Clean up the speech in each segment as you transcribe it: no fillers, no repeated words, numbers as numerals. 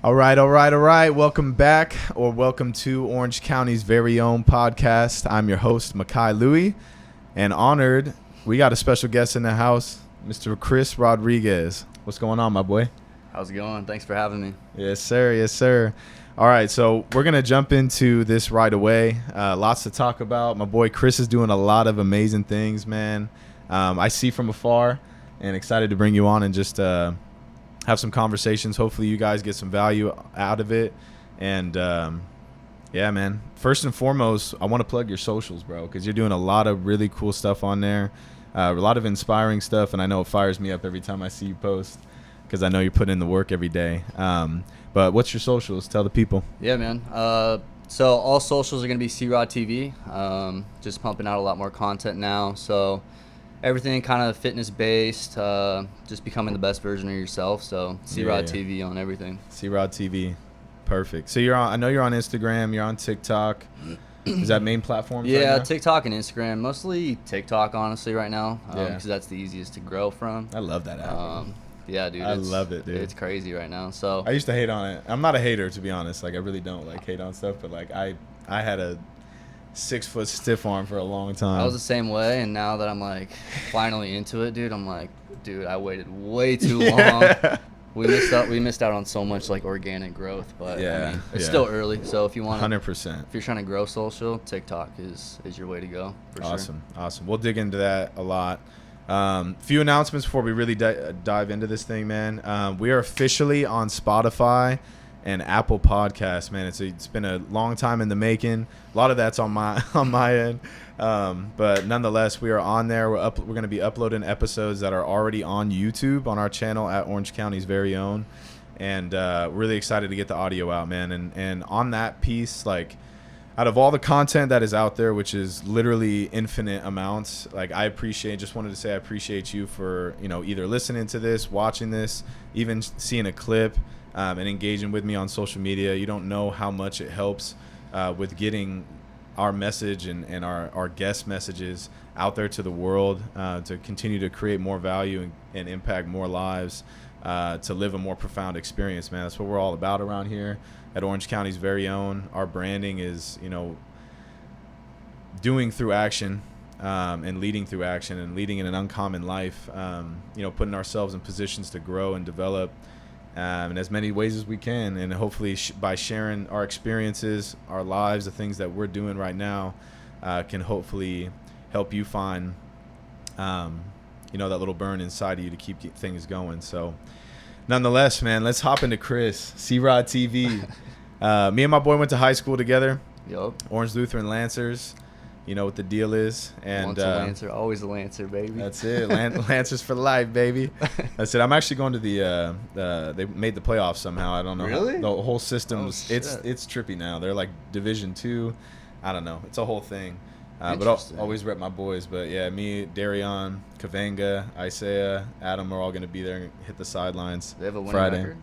All right. Welcome back, or welcome to Orange County's very own podcast. I'm your host, Makai Lui, and honored, we got a special guest in the house, Mr. Chris Rodriguez. What's going on, my boy? How's it going? Thanks for having me. Yes, sir. All right, so we're going to jump into this right away. Lots to talk about. My boy Chris is doing a lot of amazing things, man. I see from afar, and excited to bring you on and just have some conversations. Hopefully you guys get some value out of it. And yeah, man, first and foremost, I want to plug your socials, bro, because you're doing a lot of really cool stuff on there, a lot of inspiring stuff. And I know it fires me up every time I see you post, because I know you put in the work every day. But what's your socials? Tell the people. Yeah, man. So all socials are going to be crodtv. Just pumping out a lot more content now. So everything kind of fitness based, just becoming the best version of yourself. So crodtv on everything. crodtv, perfect. So you're on. I know you're on Instagram. You're on TikTok. Is that main platform? Yeah, right now? TikTok and Instagram. Mostly TikTok, honestly, right now, because that's the easiest to grow from. I love that app. Yeah, dude. I love it, dude. It's crazy right now. So I used to hate on it. I'm not a hater, to be honest. Like, I really don't hate on stuff. But I had a 6-foot stiff arm for a long time. I was the same way, and now that I'm finally into it, dude, I'm dude, I waited way too long. We missed out on so much organic growth, but yeah, I mean, it's still early. So if you want 100%, if you're trying to grow social, TikTok is your way to go. For awesome. Sure. Awesome. We'll dig into that a lot. Few announcements before we really dive into this thing, man. We are officially on Spotify and Apple Podcasts, man. It's been a long time in the making. A lot of that's on my end, but nonetheless, we are on there. We're going to be uploading episodes that are already on YouTube on our channel at Orange County's very own, and really excited to get the audio out, man. And on that piece, out of all the content that is out there, which is literally infinite amounts, I just wanted to say I appreciate you for either listening to this, watching this, even seeing a clip. And engaging with me on social media. You don't know how much it helps with getting our message and our guest messages out there to the world, to continue to create more value and impact more lives, to live a more profound experience, man. That's what we're all about around here at Orange County's very own. Our branding is, doing through action, and leading through action, and leading in an uncommon life, putting ourselves in positions to grow and develop in as many ways as we can, and hopefully by sharing our experiences, our lives, the things that we're doing right now, can hopefully help you find that little burn inside of you to keep things going. So nonetheless, man, let's hop into Chris, crodtv. Me and my boy went to high school together. Yup. Orange Lutheran Lancers. You know what the deal is. And once a Lancer, always a Lancer, baby. That's it. Lancers for life, baby. That's it. I'm actually going to they made the playoffs somehow. I don't know. Really? The whole system's it's trippy now. They're Division 2. I don't know. It's a whole thing. But I'll always rep my boys. But yeah, me, Darion, Kavanga, Isaiah, Adam are all going to be there and hit the sidelines. They have a winning Friday. record?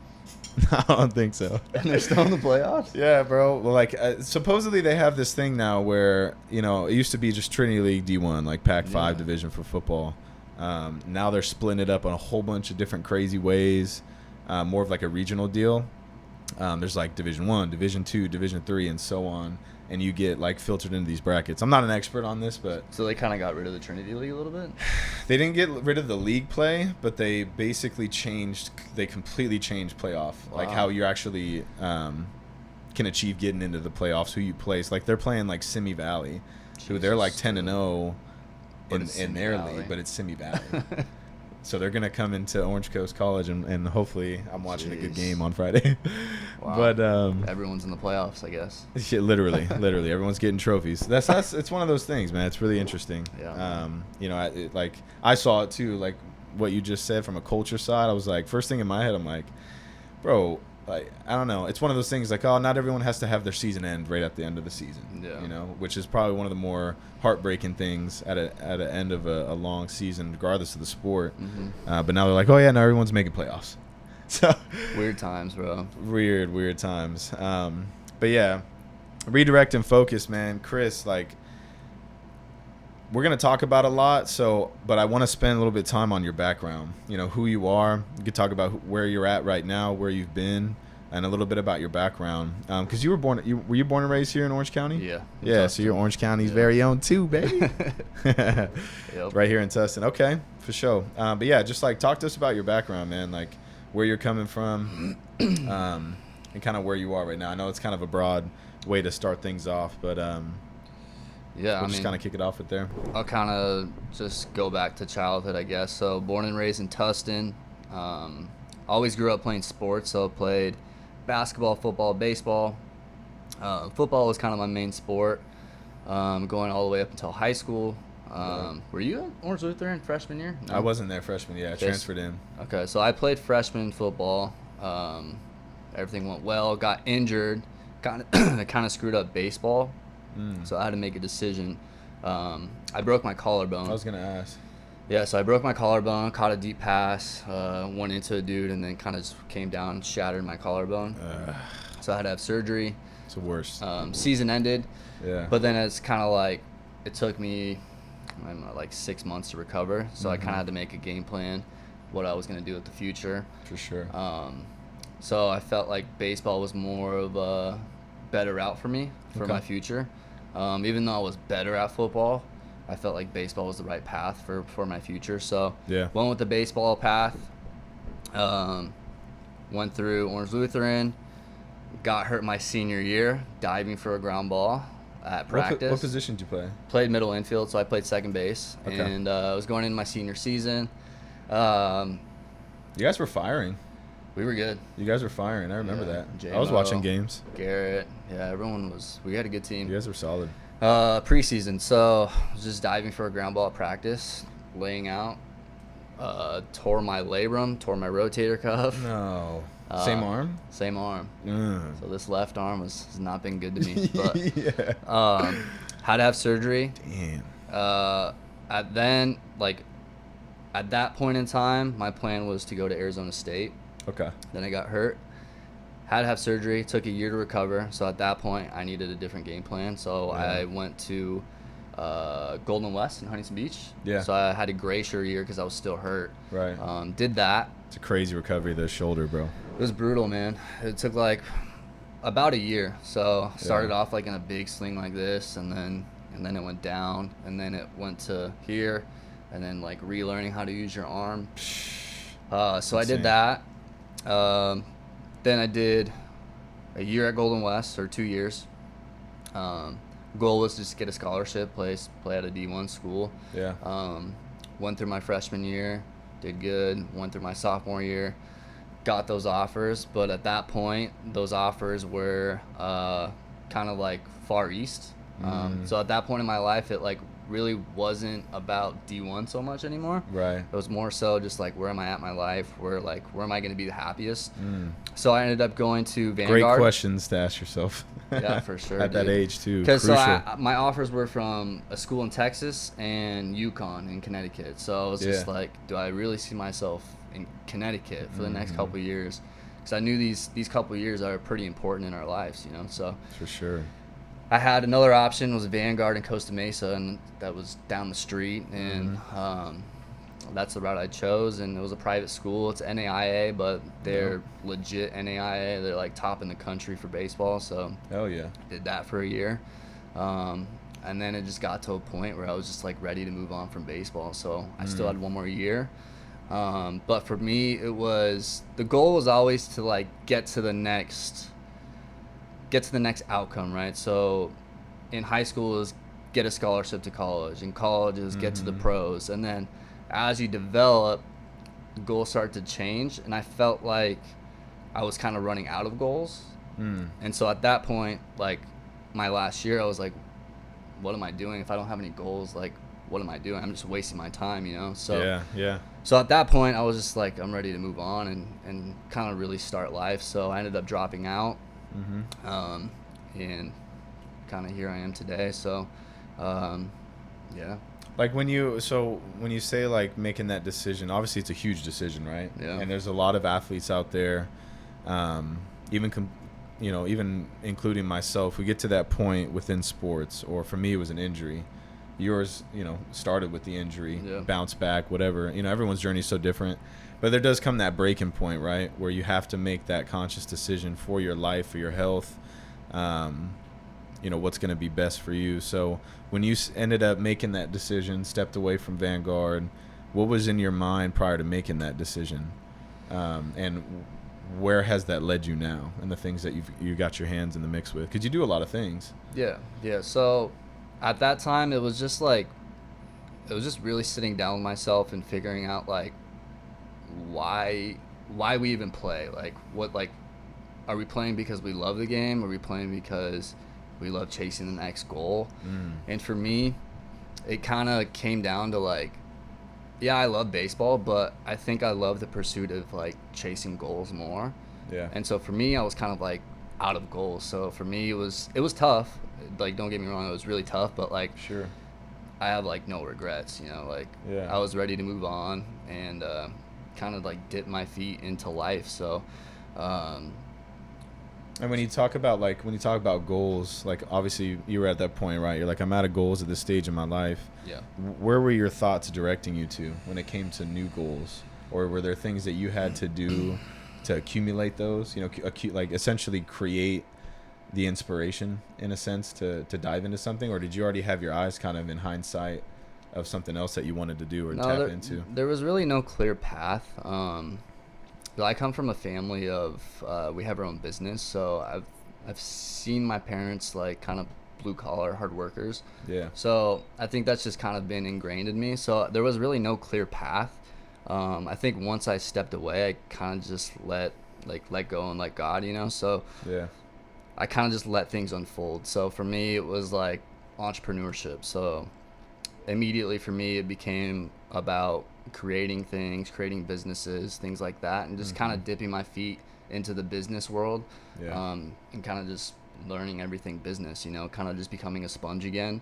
I don't think so. And they're still in the playoffs? Yeah, bro. Well, supposedly they have this thing now where, it used to be just Trinity League D1, Pac-5 division for football. Now they're splitting it up on a whole bunch of different crazy ways, more of a regional deal. There's Division 1, Division 2, Division 3, and so on. And you get filtered into these brackets. I'm not an expert on this, but so they kind of got rid of the Trinity League a little bit. They didn't get rid of the league play, but they basically completely changed playoff, how you actually can achieve getting into the playoffs, who you place. They're playing Simi Valley, who they're 10-0 in their league, but it's Simi Valley. So they're going to come into Orange Coast College, and hopefully I'm watching a good game on Friday. Wow. But everyone's in the playoffs, I guess. Yeah, literally. Everyone's getting trophies. That's it's one of those things, man. It's really interesting. Yeah. I saw it too, what you just said from a culture side. I was first thing in my head, I'm bro, I don't know. It's one of those things not everyone has to have their season end right at the end of the season. Yeah. Which is probably one of the more heartbreaking things at an end of a long season, regardless of the sport. Mm-hmm. But now they're oh yeah, no, everyone's making playoffs. So weird times, bro. Weird times. But yeah, redirect and focus, man. Chris, we're going to talk about a lot, but I want to spend a little bit of time on your background, who you are. You could talk about where you're at right now, where you've been, and a little bit about your background. Because were you born and raised here in Orange County? Yeah. Yeah, so you're Orange County's very own too, baby. Yep. Right here in Tustin. Okay, for sure. But yeah, just like talk to us about your background, man. Like where you're coming from, and kind of where you are right now. I know it's kind of a broad way to start things off, but yeah, we'll just kind of kick it off with there. I'll kind of just go back to childhood, I guess. So born and raised in Tustin. Always grew up playing sports, so played basketball, football, baseball. Football was kind of my main sport, going all the way up until high school. Were you at Orange Lutheran freshman year? No? I wasn't there freshman year. I transferred in. Okay, so I played freshman football. Everything went well. Got injured. It kind of screwed up baseball. So I had to make a decision. I broke my collarbone. I was going to ask. Yeah, so I broke my collarbone, caught a deep pass, went into a dude, and then kind of just came down and shattered my collarbone. So I had to have surgery. It's the worst. Season ended. Yeah. But then it's kind of like it took me like 6 months to recover. So I kind of had to make a game plan, what I was going to do with the future. For sure. So I felt like baseball was more of a better route for me for my future. Even though I was better at football, I felt like baseball was the right path for my future. So went with the baseball path. Went through Orange Lutheran. Got hurt my senior year diving for a ground ball at practice. What position did you play? Played middle infield, so I played second base. Okay. And I was going into my senior season. You guys were firing. We were good. You guys were firing. I remember that. J-Mo, I was watching games. Garrett. Yeah, everyone was. We had a good team. You guys were solid. Preseason, so I was just diving for a ground ball at practice, laying out. Tore my labrum, tore my rotator cuff. No. Same arm? Same arm. So this left arm has not been good to me. But had to have surgery. Damn. At that point in time, my plan was to go to Arizona State. Okay. Then I got hurt. Had to have surgery. Took a year to recover. So at that point, I needed a different game plan. So I went to Golden West in Huntington Beach. Yeah. So I had a gracier year because I was still hurt. Right. Did that. It's a crazy recovery of the shoulder, bro. It was brutal, man. It took like about a year. So started off like in a big sling like this, and then it went down, and then it went to here, and then like relearning how to use your arm. So I did that. Then I did a year at Golden West, or 2 years. Goal was just get a scholarship, play at a D1 school. Yeah. Went through my freshman year, did good. Went through my sophomore year, got those offers, but at that point, those offers were kind of like far east. So at that point in my life, it like really wasn't about D1 so much anymore. Right. It was more so just like, where am I at in my life? Where am I going to be the happiest? So I ended up going to Vanguard. Great questions to ask yourself. Yeah, for sure. At that age too. Because my offers were from a school in Texas and Yukon in Connecticut. So I was just like, do I really see myself in Connecticut for the next couple of years? Because I knew these couple of years are pretty important in our lives, you know. So for sure. I had another option, was Vanguard in Costa Mesa, and that was down the street, and that's the route I chose. And it was a private school. It's NAIA, but they're legit NAIA. They're like top in the country for baseball. So hell yeah, did that for a year, and then it just got to a point where I was just like ready to move on from baseball. So I still had one more year, but for me, the goal was always to like get to the next outcome, right? So in high school, it was get a scholarship to college. In college, it was get to the pros. And then as you develop, goals start to change. And I felt like I was kind of running out of goals. And so at that point, like my last year, I was like, what am I doing? If I don't have any goals, like, what am I doing? I'm just wasting my time, you know? So So at that point, I was just like, I'm ready to move on and kind of really start life. So I ended up dropping out. And kind of here I am today. So, Like when you say like making that decision, obviously it's a huge decision, right? Yeah. And there's a lot of athletes out there, even including myself, we get to that point within sports, or for me it was an injury. yours, started with the injury, Yeah. bounce back, whatever. Everyone's journey is so different. But there does come that breaking point, right, where you have to make that conscious decision for your life, for your health, what's going to be best for you. So when you ended up making that decision, stepped away from Vanguard, what was in your mind prior to making that decision? And where has that led you now, and the things that you got your hands in the mix with? Because you do a lot of things. Yeah. So at that time, it was just really sitting down with myself and figuring out like why we even play. Like, what, like, are we playing because we love the game? Are we playing because we love chasing the next goal? And for me, it kind of came down to like, yeah, I love baseball, but I think I love the pursuit of like chasing goals more. Yeah. And so for me, I was kind of like out of goals. So for me, it was tough. Like, don't get me wrong, it was really tough, but like, Sure. I have like no regrets, like, Yeah. I was ready to move on and kind of like dip my feet into life. So And when you talk about goals, like, obviously you were at that point, right? You're like, I'm out of goals at this stage in my life. yeah. Where were your thoughts directing you to when it came to new goals? Or were there things that you had to do to accumulate those, like essentially create the inspiration in a sense to dive into something? Or did you already have your eyes kind of in hindsight of something else that you wanted to do or tap into? There was really no clear path. I come from a family of we have our own business, so I've seen my parents like kind of blue collar hard workers. Yeah. So I think that's just kind of been ingrained in me. So there was really no clear path. I think once I stepped away, I kind of just let go and let God, So Yeah. I kind of just let things unfold. So for me, it was like entrepreneurship. So immediately for me, it became about creating businesses, things like that, and just kind of dipping my feet into the business world. Yeah. And kind of just learning everything business, kind of just becoming a sponge again.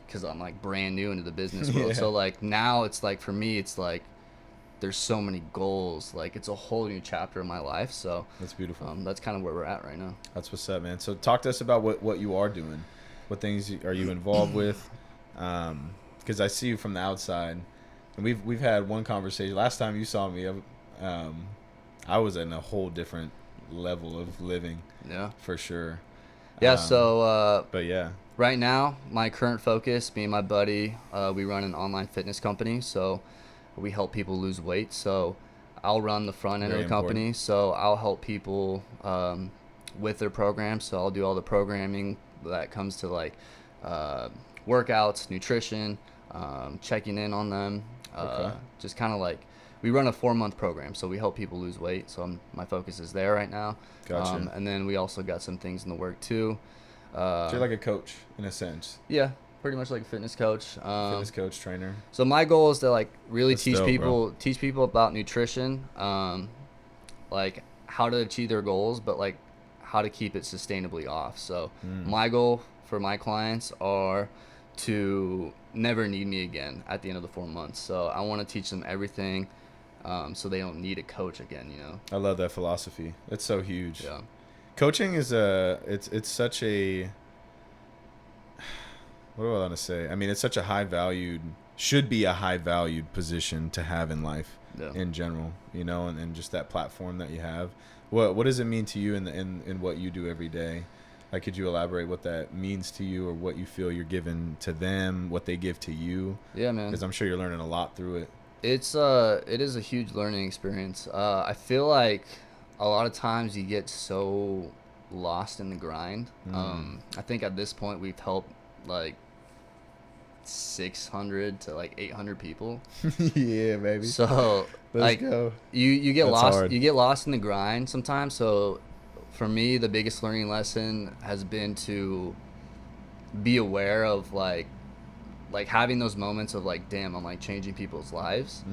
Because I'm like brand new into the business world. Yeah. So like now it's like, for me, it's like there's so many goals. Like, it's a whole new chapter of my life. So That's beautiful. that's kind of where we're at right now. That's what's up, man. So talk to us about what you are doing. What things are you involved with? Because I see you from the outside, and we've had one conversation. Last time you saw me, I was in a whole different level of living. Yeah. For sure. Yeah. But yeah. Right now, my current focus, me and my buddy, we run an online fitness company. So we help people lose weight. So I'll run the front end Very of the company. important. So I'll help people with their programs. So I'll do all the programming that comes to like workouts, nutrition, checking in on them. Okay. Just kind of like, we run a 4-month program. So we help people lose weight. So my focus is there right now. Gotcha. And then we also got some things in the work too. So you're like a coach in a sense. Yeah, pretty much like a fitness coach. Fitness coach, trainer. So my goal is to like really That's teach dope, people about nutrition, like how to achieve their goals, but like how to keep it sustainably off. So my goal for my clients are to never need me again at the end of the 4 months. So I want to teach them everything, so they don't need a coach again. I love that philosophy. It's so huge. Yeah. Coaching is it's such a, what do I want to say? I mean, it's such a should be a high valued position to have in life. Yeah. In general, and just that platform that you have. What does it mean to you in what you do every day? Like, could you elaborate what that means to you, or what you feel you're giving to them, what they give to you? Yeah, man. Because I'm sure you're learning a lot through it. It is a huge learning experience. I feel like a lot of times you get so lost in the grind. I think at this point we've helped like 600 to like 800 people. Yeah, baby. So Let's go. You get That's lost. hard. You get lost in the grind sometimes. So for me, the biggest learning lesson has been to be aware of like having those moments of like, damn, I'm like changing people's lives.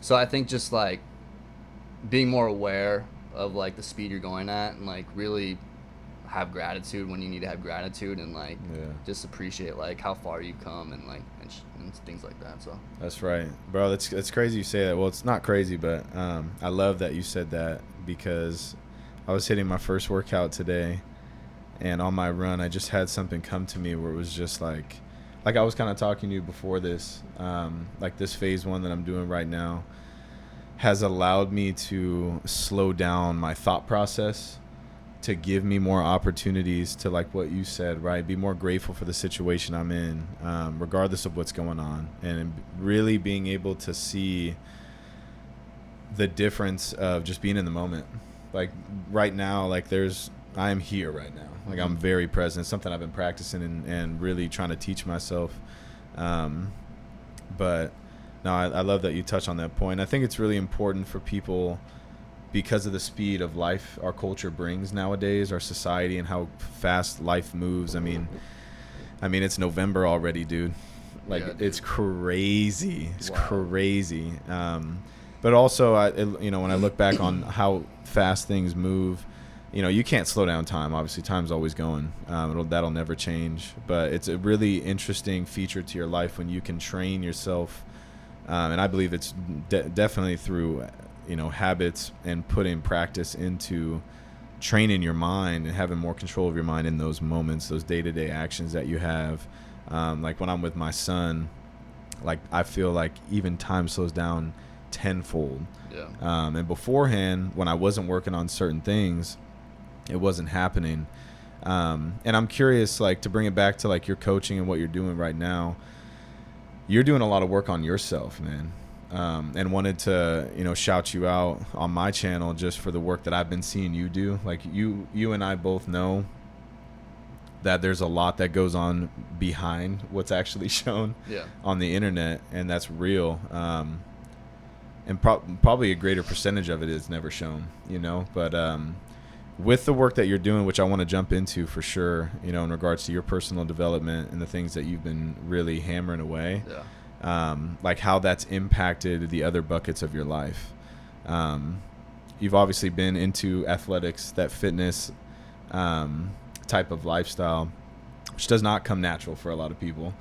So I think just like being more aware of like the speed you're going at, and like really have gratitude when you need to have gratitude, and like just appreciate like how far you've come, and like and things like that. So That's right, bro. That's crazy you say that. Well, it's not crazy, but I love that you said that, because I was hitting my first workout today, And on my run, I just had something come to me where it was just like I was kind of talking to you before this, like this phase 1 that I'm doing right now has allowed me to slow down my thought process, to give me more opportunities to, like what you said, right, be more grateful for the situation I'm in, regardless of what's going on, and really being able to see the difference of just being in the moment. Like right now, like I am here right now. Like I'm very present. It's something I've been practicing and really trying to teach myself. But no, I love that you touch on that point. I think it's really important for people because of the speed of life our culture brings nowadays, our society, and how fast life moves. I mean, it's November already, dude. Like, yeah, dude. It's crazy. It's crazy. But also, when I look back on how fast things move, you can't slow down time. Obviously, time's always going. That'll never change. But it's a really interesting feature to your life when you can train yourself. And I believe it's definitely through, habits and putting practice into training your mind and having more control of your mind in those moments, those day-to-day actions that you have. Like when I'm with my son, like I feel like even time slows down tenfold. Yeah. And beforehand, when I wasn't working on certain things, it wasn't happening. And I'm curious, like, to bring it back to like your coaching and what you're doing right now. You're doing a lot of work on yourself, man. And wanted to, shout you out on my channel just for the work that I've been seeing you do. Like you and I both know that there's a lot that goes on behind what's actually shown on the internet, and that's real. And probably a greater percentage of it is never shown, but with the work that you're doing, which I want to jump into for sure, in regards to your personal development and the things that you've been really hammering away, like how that's impacted the other buckets of your life. You've obviously been into athletics, that fitness type of lifestyle, which does not come natural for a lot of people.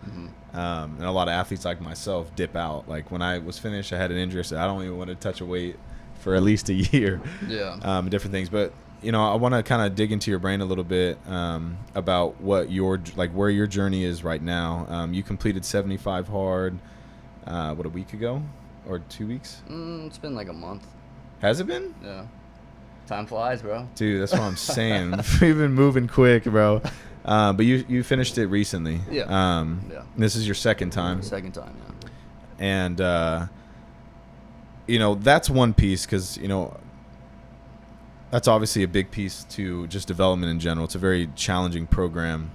And a lot of athletes like myself dip out. Like when I was finished, I had an injury. I said, I don't even want to touch a weight for at least a year. Different things. But, I want to kind of dig into your brain a little bit about what where your journey is right now. You completed 75 hard, a week ago or 2 weeks? It's been like a month. Has it been? Yeah. Time flies, bro. Dude, that's what I'm saying. We've been moving quick, bro. But you finished it recently. Yeah. This is your second time. Second time, yeah. And, that's one piece because, that's obviously a big piece to just development in general. It's a very challenging program,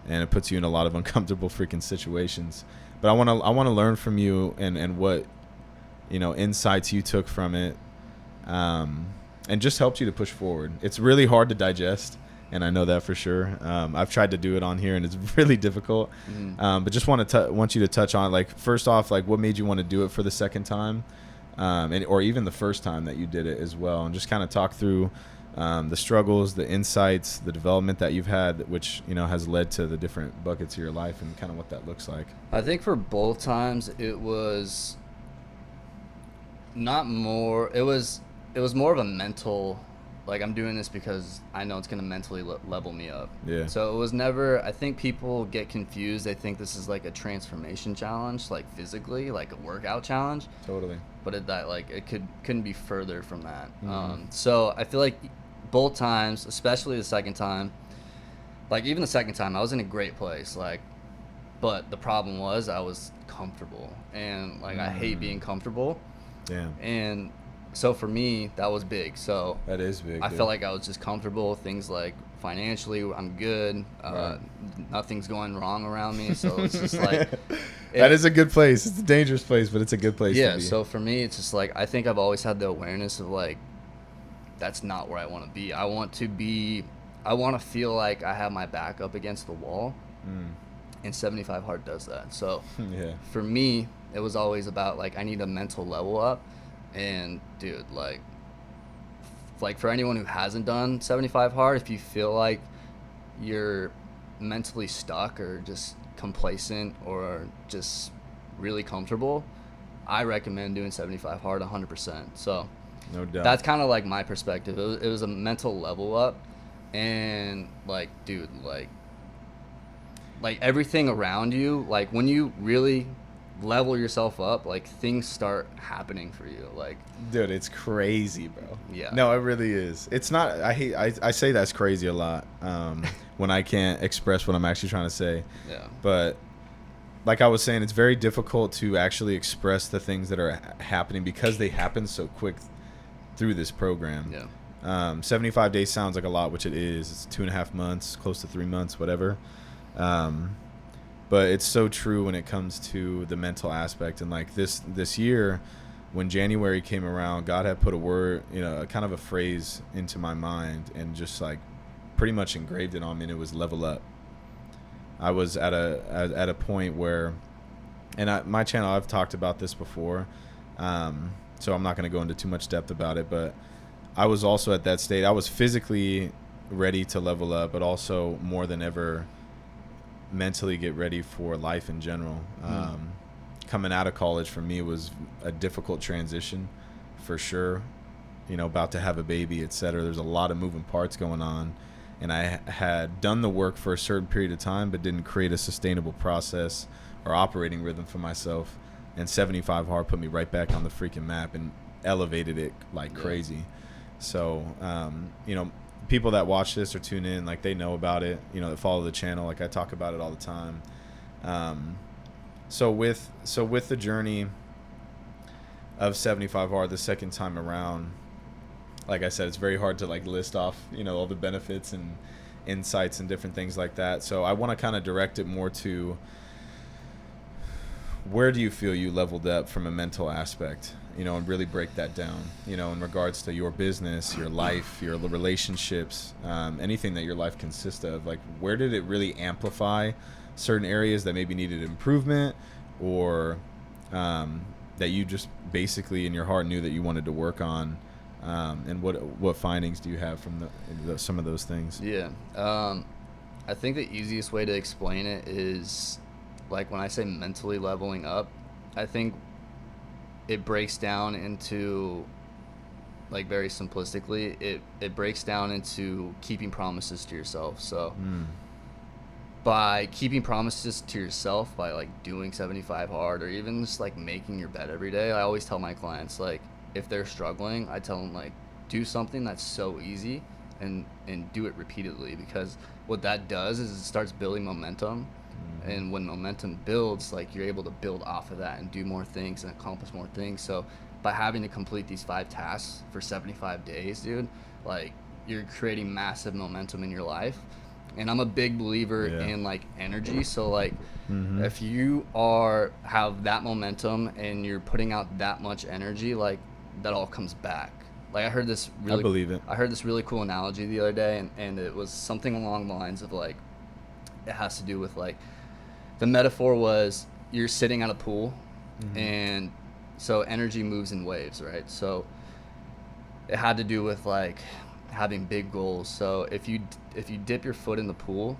and it puts you in a lot of uncomfortable freaking situations. But I want to learn from you and what, insights you took from it, and just helped you to push forward. It's really hard to digest. And I know that for sure. I've tried to do it on here, and it's really difficult. But just want you to touch on, like, first off, like, what made you want to do it for the second time, or even the first time that you did it as well, and just kind of talk through the struggles, the insights, the development that you've had, which has led to the different buckets of your life, and kind of what that looks like. I think for both times it was not more. It was more of a mental. Like, I'm doing this because I know it's going to mentally level me up. Yeah. So it was never, I think people get confused. They think this is like a transformation challenge, like physically, like a workout challenge. Totally. But it couldn't be further from that. So I feel like both times, especially the second time, like even the second time, I was in a great place. Like, but the problem was I was comfortable, and like I hate being comfortable. Yeah. And so for me, that was big. So that is big. I felt like I was just comfortable. Things like financially, I'm good. Right. Nothing's going wrong around me. So it's just like that is a good place. It's a dangerous place, but it's a good place. Yeah. To be. So for me, it's just like I think I've always had the awareness of like that's not where I want to be. I want to feel like I have my back up against the wall. And 75 hard does that. So for me, it was always about like I need a mental level up. And dude, like for anyone who hasn't done 75 hard, if you feel like you're mentally stuck or just complacent or just really comfortable, I recommend doing 75 hard 100%. So no doubt. That's kind of like my perspective. It was a mental level up. and like, dude, like everything around you, like when you really level yourself up, like things start happening for you. Like, dude, it's crazy, bro. yeah. No, it really is. It's not. I say that's crazy a lot when I can't express what I'm actually trying to say. Yeah. But like I was saying, it's very difficult to actually express the things that are happening because they happen so quick through this program. Yeah. 75 days sounds like a lot, which it is. It's 2.5 months, close to 3 months, whatever. But it's so true when it comes to the mental aspect. And like this year, when January came around, God had put a word, kind of a phrase into my mind and just like pretty much engraved it on me, and it was level up. I was at a point where, and my channel, I've talked about this before, so I'm not going to go into too much depth about it, but I was also at that state. I was physically ready to level up, but also more than ever mentally get ready for life in general. Coming out of college for me was a difficult transition for sure, about to have a baby, etc. There's a lot of moving parts going on, and I had done the work for a certain period of time but didn't create a sustainable process or operating rhythm for myself, and 75 hard put me right back on the freaking map and elevated it like crazy. So people that watch this or tune in, like, they know about it, that follow the channel. Like, I talk about it all the time. So with the journey of 75 hard the second time around, like I said, it's very hard to like list off, all the benefits and insights and different things like that. So I want to kind of direct it more to, where do you feel you leveled up from a mental aspect, and really break that down, in regards to your business, your life, your relationships, anything that your life consists of. Like, where did it really amplify certain areas that maybe needed improvement, or that you just basically in your heart knew that you wanted to work on, and what findings do you have from some of those things? Yeah. I think the easiest way to explain it is, like, when I say mentally leveling up, I think it breaks down into, like, very simplistically, it breaks down into keeping promises to yourself. So by keeping promises to yourself, by like doing 75 hard, or even just like making your bed every day, I always tell my clients, like, if they're struggling, I tell them, like, do something that's so easy and do it repeatedly, because what that does is it starts building momentum. And when momentum builds, like, you're able to build off of that and do more things and accomplish more things. So by having to complete these 5 tasks for 75 days, dude, like, you're creating massive momentum in your life. And I'm a big believer in like energy. So like, if you have that momentum and you're putting out that much energy, like, that all comes back. Like, I heard this really cool analogy the other day, and it was something along the lines of, like, it has to do with, like, the metaphor was, you're sitting at a pool, and so energy moves in waves, right? So it had to do with, like, having big goals. So if you dip your foot in the pool,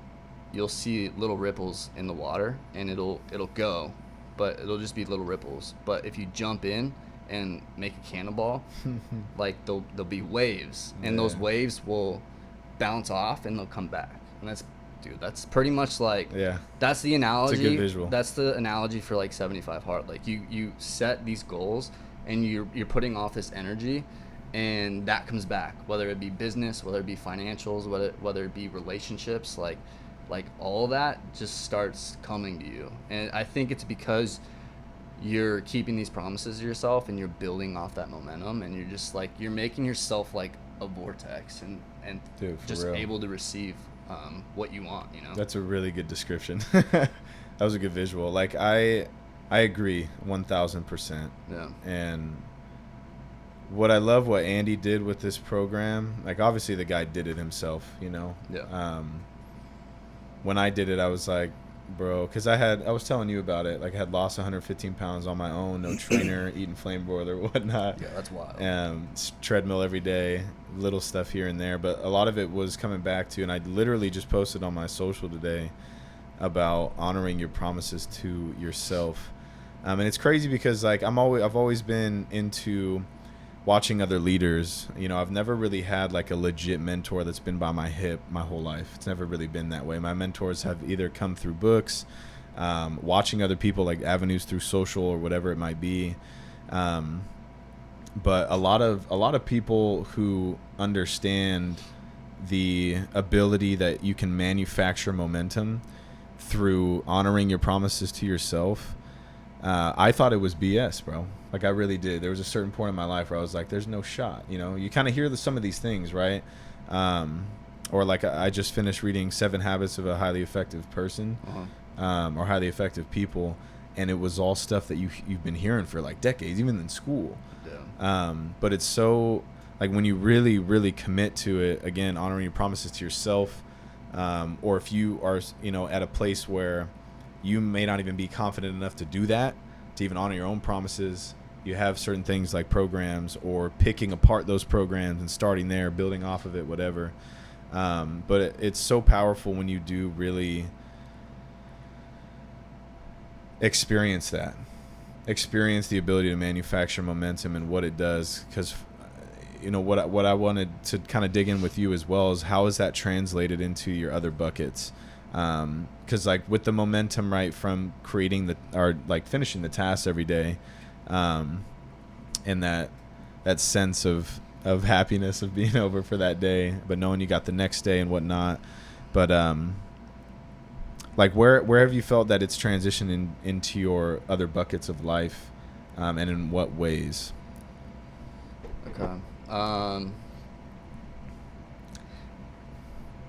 you'll see little ripples in the water, and it'll go, but it'll just be little ripples. But if you jump in and make a cannonball, like, there'll be waves, and those waves will bounce off and they'll come back. And that's pretty much like, that's the analogy. It's a good visual. That's the analogy for like 75 hard. Like, you set these goals and you're putting off this energy, and that comes back, whether it be business, whether it be financials, whether it be relationships, like all that just starts coming to you. And I think it's because you're keeping these promises to yourself, and you're building off that momentum, and you're just like, you're making yourself like a vortex, and Dude, just real. able to receive what you want, That's a really good description. That was a good visual. Like, I agree 1000%. Yeah. And what I love what Andy did with this program, like, obviously the guy did it himself, Yeah. When I did it, I was like, bro, because I was telling you about it, like, I had lost 115 pounds on my own, no trainer, eating flame broiler, whatnot. Yeah, that's wild. Treadmill every day, little stuff here and there, but a lot of it was coming back to, and I literally just posted on my social today about honoring your promises to yourself. And it's crazy because, like, I've always been into watching other leaders. You know, I've never really had like a legit mentor that's been by my hip my whole life. It's never really been that way. My mentors have either come through books, watching other people, like avenues through social or whatever it might be. But a lot of people who understand the ability that you can manufacture momentum through honoring your promises to yourself. I thought it was BS, bro. Like, I really did. There was a certain point in my life where I was like, there's no shot. You know, you kind of hear some of these things, right? Or like I just finished reading 7 Habits of a Highly Effective Person, or Highly Effective People. And it was all stuff that you've been hearing for like decades, even in school. Yeah. But it's so, like, when you really, really commit to it, again, honoring your promises to yourself, or if you are, you know, at a place where you may not even be confident enough to do that, to even honor your own promises, you have certain things like programs, or picking apart those programs and starting there, building off of it, whatever. But it's so powerful when you do really experience the ability to manufacture momentum and what it does. Because, you know, what I wanted to kind of dig in with you as well is, how is that translated into your other buckets? Because like with the momentum, right, from creating finishing the tasks every day, and that sense of happiness of being over for that day, but knowing you got the next day and whatnot. But like where have you felt that it's transitioned into your other buckets of life, and in what ways? Okay. I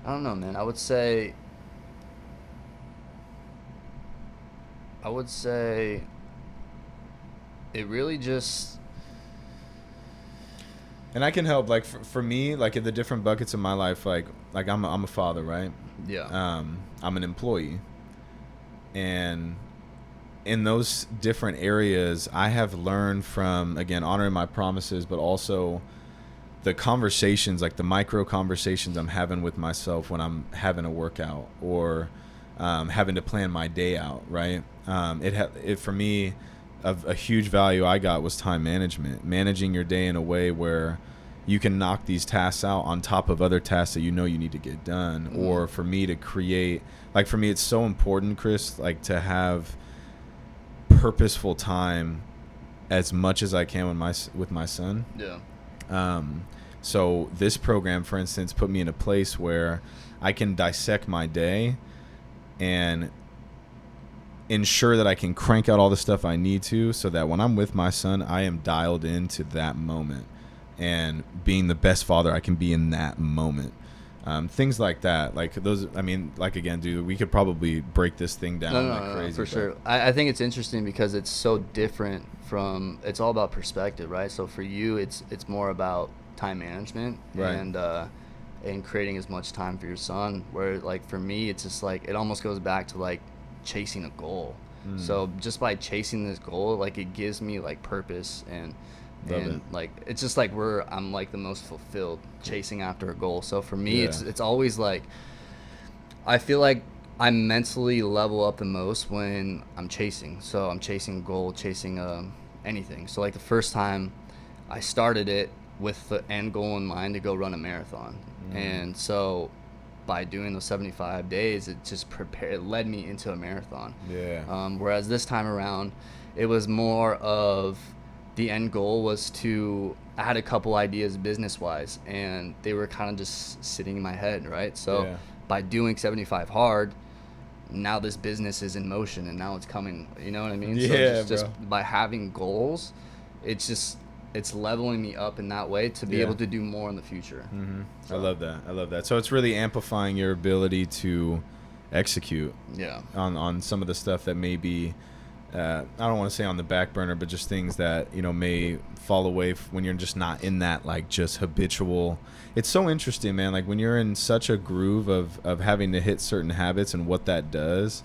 don't know, man. I would say it really just... And I can help, like, for me, like, in the different buckets of my life, like I'm a father, right? Yeah. I'm an employee. And in those different areas, I have learned from, again, honoring my promises, but also the conversations, like the micro conversations I'm having with myself when I'm having a workout, or having to plan my day out, right? It for me, a huge value I got was time management, managing your day in a way where you can knock these tasks out on top of other tasks that you know you need to get done. Or for me to create, like, for me, it's so important, Chris, like, to have purposeful time as much as I can with my son. Yeah. So this program, for instance, put me in a place where I can dissect my day and ensure that I can crank out all the stuff I need to, so that when I'm with my son, I am dialed into that moment and being the best father I can be in that moment. Things like that, like those. I mean, like, again, dude, we could probably break this thing down like crazy. For sure. I think it's interesting because it's so different from. It's all about perspective, right? So for you, it's more about time management, right, and creating as much time for your son. Where, like, for me, it's just like, it almost goes back to like chasing a goal. So just by chasing this goal, like, it gives me like purpose, and like, it's just like I'm like the most fulfilled chasing after a goal. So for me, it's always like, I feel like I mentally level up the most when I'm chasing. So I'm chasing a goal, chasing anything. So like the first time I started it with the end goal in mind to go run a marathon. And so by doing those 75 days, it just it led me into a marathon. Whereas this time around, it was more of, the end goal was to, I had a couple ideas business wise, and they were kind of just sitting in my head, right? So by doing 75 hard, now this business is in motion, and now it's coming, you know what I mean? So just by having goals, it's leveling me up in that way to be able to do more in the future. So. I love that. So it's really amplifying your ability to execute on some of the stuff that may be, I don't want to say on the back burner, but just things that, you know, may fall away when you're just not in that, like, just habitual. It's so interesting, man. Like, when you're in such a groove of having to hit certain habits and what that does,